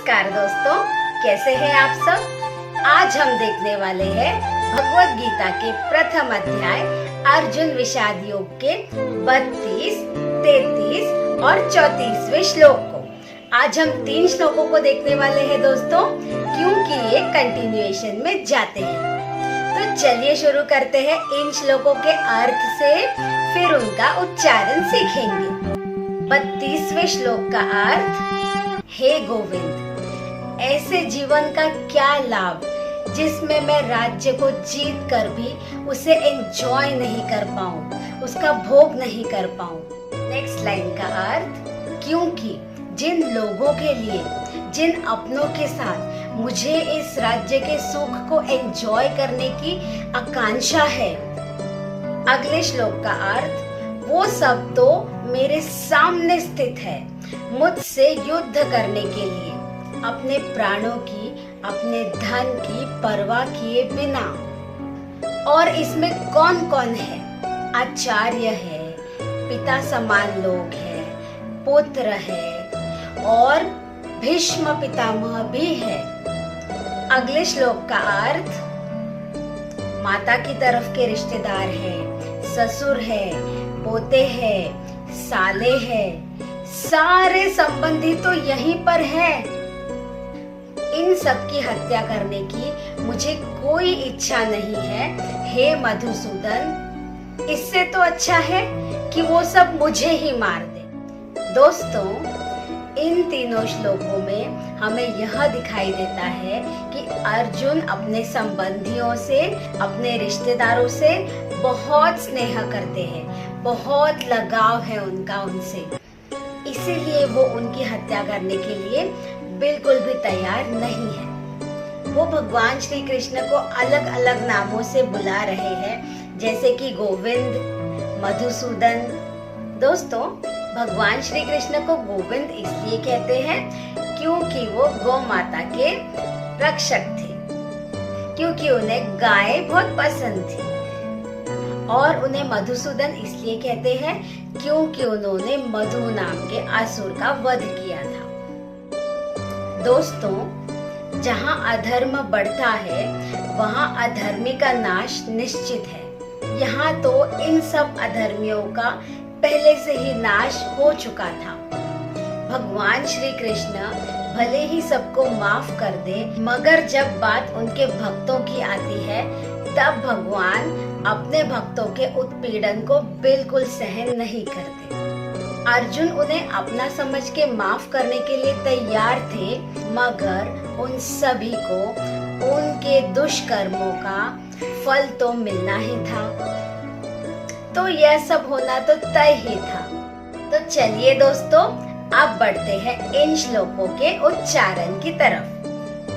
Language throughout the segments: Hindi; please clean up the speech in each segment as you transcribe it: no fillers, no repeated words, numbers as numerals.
नमस्कार दोस्तों, कैसे हैं आप सब। आज हम देखने वाले हैं भगवत गीता के प्रथम अध्याय अर्जुन विषाद योग के 32, 33 और 34वें श्लोक को। आज हम 3 श्लोकों को देखने वाले हैं दोस्तों, क्योंकि ये कंटिन्यूएशन में जाते हैं। तो चलिए शुरू करते हैं इन श्लोकों के अर्थ से, फिर उनका उच्चारण सीखेंगे। 32वें श्लोक का अर्थ, हे गोविंद, ऐसे जीवन का क्या लाभ जिसमें मैं राज्य को जीत कर भी उसे एंजॉय नहीं कर पाऊं, उसका भोग नहीं कर पाऊं। नेक्स्ट लाइन का अर्थ, क्योंकि जिन लोगों के लिए, जिन अपनों के साथ मुझे इस राज्य के सुख को एंजॉय करने की आकांक्षा है। अगले श्लोक का अर्थ, वो सब तो मेरे सामने स्थित है मुझसे युद्ध करने के लिए, अपने प्राणों की, अपने धन की परवाह किए बिना। और इसमें कौन कौन है? आचार्य है, पिता समान लोग हैं, पुत्र है और भीष्म पितामह भी है। अगले श्लोक का अर्थ, माता की तरफ के रिश्तेदार हैं, ससुर है, पोते हैं, साले हैं, सारे संबंधी तो यहीं पर हैं। इन सब की हत्या करने की मुझे कोई इच्छा नहीं है, हे मधुसूदन। इससे तो अच्छा है कि वो सब मुझे ही मार दे। दोस्तों, इन तीनों श्लोकों में हमें यह दिखाई देता है कि अर्जुन अपने संबंधियों से, अपने रिश्तेदारों से बहुत स्नेह करते हैं, बहुत लगाव है उनका उनसे, इसीलिए वो उनकी हत्या करने के लिए बिल्कुल भी तैयार नहीं है। वो भगवान श्री कृष्ण को अलग अलग नामों से बुला रहे हैं, जैसे कि गोविंद, मधुसूदन। दोस्तों, भगवान श्री कृष्ण को गोविंद इसलिए कहते हैं क्योंकि वो गौ माता के रक्षक थे, क्योंकि उन्हें गाय बहुत पसंद थी। और उन्हें मधुसूदन इसलिए कहते हैं क्योंकि उन्होंने मधु नाम के असुर का वध किया था। दोस्तों, जहाँ अधर्म बढ़ता है वहाँ अधर्मी का नाश निश्चित है। यहाँ तो इन सब अधर्मियों का पहले से ही नाश हो चुका था। भगवान श्री कृष्ण भले ही सबको माफ कर दे, मगर जब बात उनके भक्तों की आती है तब भगवान अपने भक्तों के उत्पीड़न को बिल्कुल सहन नहीं करते। अर्जुन उन्हें अपना समझ के माफ करने के लिए तैयार थे, मगर उन सभी को उनके दुष्कर्मों का फल तो मिलना ही था। तो यह सब होना तो तय ही था। तो चलिए दोस्तों, अब बढ़ते हैं इन श्लोकों के उच्चारण की तरफ।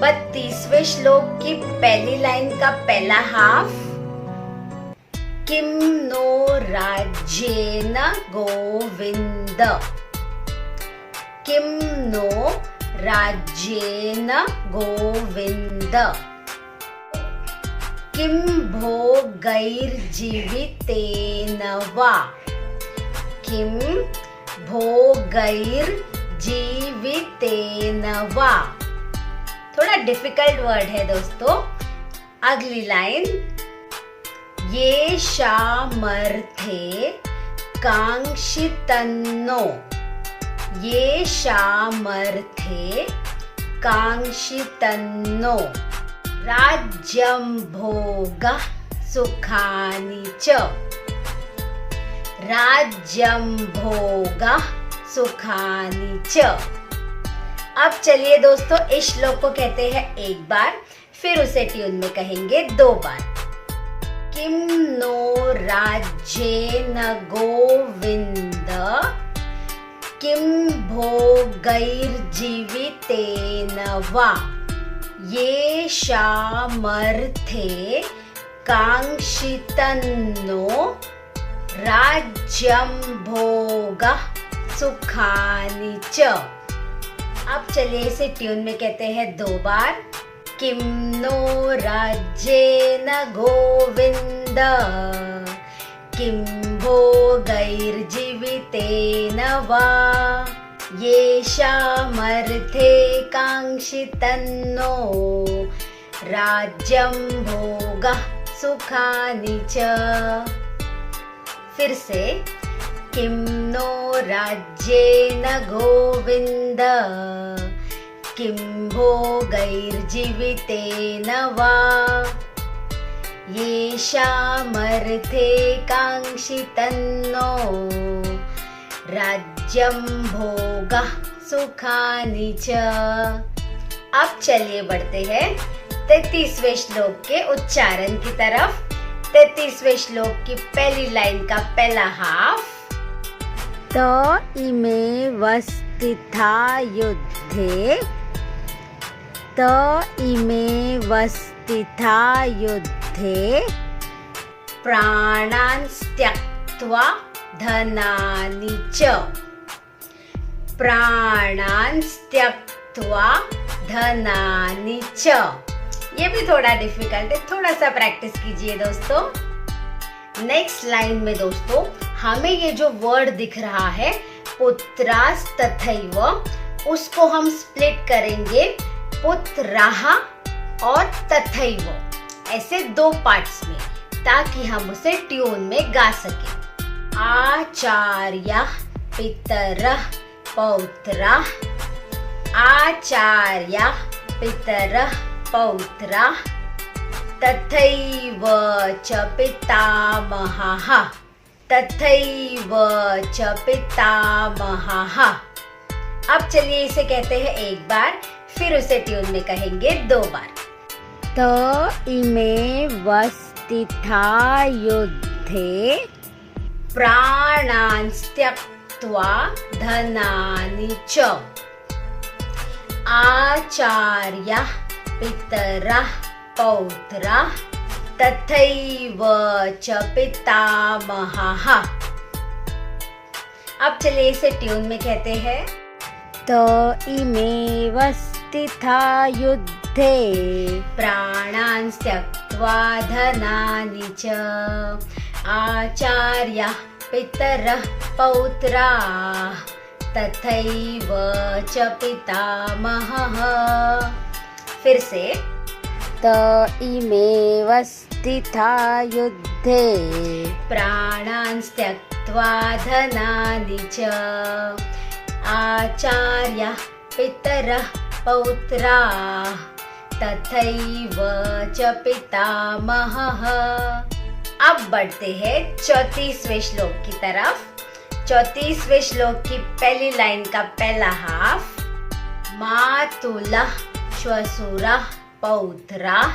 32वें श्लोक की पहली लाइन का पहला हाफ, किम नो राज्येन गोविंद, किम नो राज्येन गोविंद, किम भोगैर्जीवितेन वा, किम भोगैर्जीवितेन वा। थोड़ा डिफिकल्ट वर्ड है दोस्तों। अगली लाइन, ये शामर्थे कांक्षितन्नो, ये शामर्थे कांक्षितन्नो, राज्यं भोगः सुखानि च, राज्यं भोगः सुखानि च। अब चलिए दोस्तों, इस श्लोक को कहते हैं एक बार, फिर उसे ट्यून में कहेंगे 2 बार। किम नो राज्येन गोविंद, किम भोगैर्जीवितेन वा, ये शामर्थे कांक्षितन्नो, राज्यं भोगः सुखानि च। अब चलिए इसे ट्यून में कहते हैं 2 बार। किम नो राज्येन गोविंद, किम भोगैर्जीवितेन वा, येषामर्थे काङ्क्षितन्नो राज्यं भोगः सुखानि च। फिर से, किं नो राज्येन गोविन्द किं भोगैर्जीवितेन वा येषामर्थे काङ्क्षितन्नो राज्यं भोगः सुखानि च। अब चलिए बढ़ते हैं 33वें श्लोक के उच्चारण की तरफ। 33वें श्लोक की पहली लाइन का पहला हाफ। त इमे वस्थिता युद्धे, त इमे वस्थिता युद्धे प्राणान् त्यक्त्वा धनानि च। प्राणान् त्यक्त्वा धनानि च। ये भी थोड़ा डिफिकल्ट है, थोड़ा सा प्रैक्टिस कीजिए दोस्तों। नेक्स्ट लाइन में दोस्तों हमें ये जो वर्ड दिख रहा है पुत्रास तथैव, उसको हम स्प्लिट करेंगे पुत्राः और तथैव, ऐसे दो पार्ट्स में, ताकि हम उसे ट्यून में गा सकें। आचार्यः पितरः पौत्राः, आचार्यः पितरः पौत्राः तथैव च पितामहः, तथैव च पितामहः। अब चलिए इसे कहते हैं एक बार, फिर उसे ट्यून में कहेंगे दो बार। त इमे वस्थिता युद्धे प्राणान् त्यक्त्वा धनानि च। आचार्यः पितरः पौत्राः तथैव च पितामहः। अब चलिए इसे ट्यून में कहते हैं। त इमे वस्थिता युद्धे प्राणान् त्यक्त्वा धनानि च। आचार्यः पितरः पौत्राः तथैव च पितामहः। फिर से, त इमे वस्थिता युद्धे प्राणान् त्यक्त्वा धनानि च। आचार्यः पितरः पौत्राः तथैव च पितामहः। अब बढ़ते हैं 34वें श्लोक की तरफ। 34वें श्लोक की पहली लाइन का पहला हाफ। मातुलः श्वशुरः पौत्राः,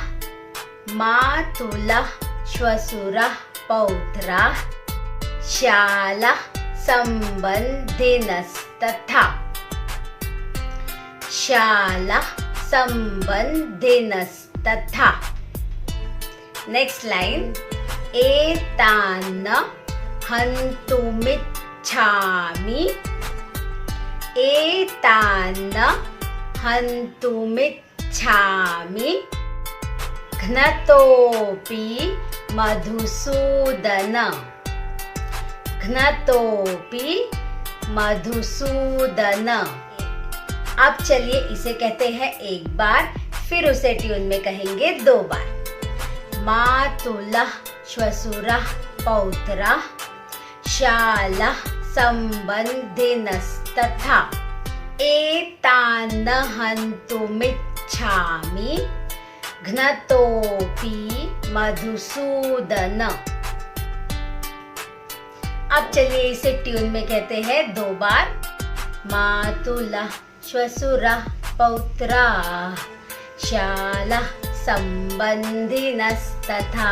मातुलः श्वशुरः पौत्राः शालः सम्बन्धिनस्तथा, शालः सम्बन्धिनस्तथा। नेक्स्ट लाइन, एतान्न हन्तुमिच्छामि, एतान्न हन्तुमिच्छामि घ्नतोऽपि मधुसूदन, घ्नतोऽपि मधुसूदन। अब चलिए इसे कहते हैं एक बार, फिर उसे ट्यून में कहेंगे दो बार। मातुलः श्वशुरः पौत्राः शालः सम्बन्धिनस्तथा एतान्न हन्तुमिच्छामि घ्नतोऽपि मधुसूदन। अब चलिए इसे ट्यून में कहते हैं दो बार। मातुलः श्वशुरः पौत्राः शालः सम्बन्धिनस्तथा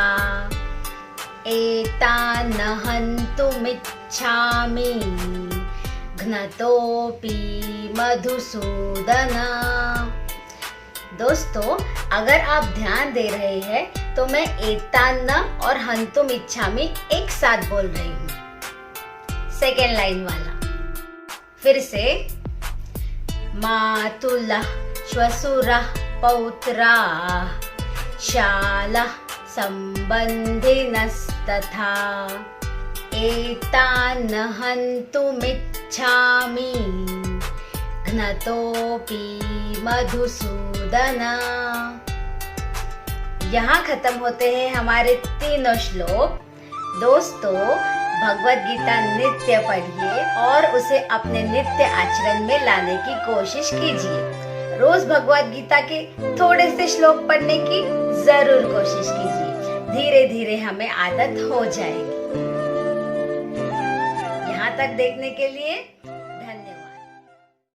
एतान्न हन्तुमिच्छामि घ्नतोऽपि मधुसूदन। दोस्तों, अगर आप ध्यान दे रहे हैं तो मैं एतान्न और हन्तुमिच्छामि एक साथ बोल रही हूँ, सेकेंड लाइन वाला। फिर से, मातुलः श्वशुरः पौत्राः शालः सम्बन्धिनस्तथा एतान्न हन्तुमिच्छामि घ्नतोऽपि मधुसूदना। यहाँ खत्म होते हैं हमारे तीनों श्लोक। दोस्तों, भगवत गीता नित्य पढ़िए और उसे अपने नित्य आचरण में लाने की कोशिश कीजिए। रोज भगवत गीता के थोड़े से श्लोक पढ़ने की जरूर कोशिश कीजिए। धीरे धीरे हमें आदत हो जाएगी। यहाँ तक देखने के लिए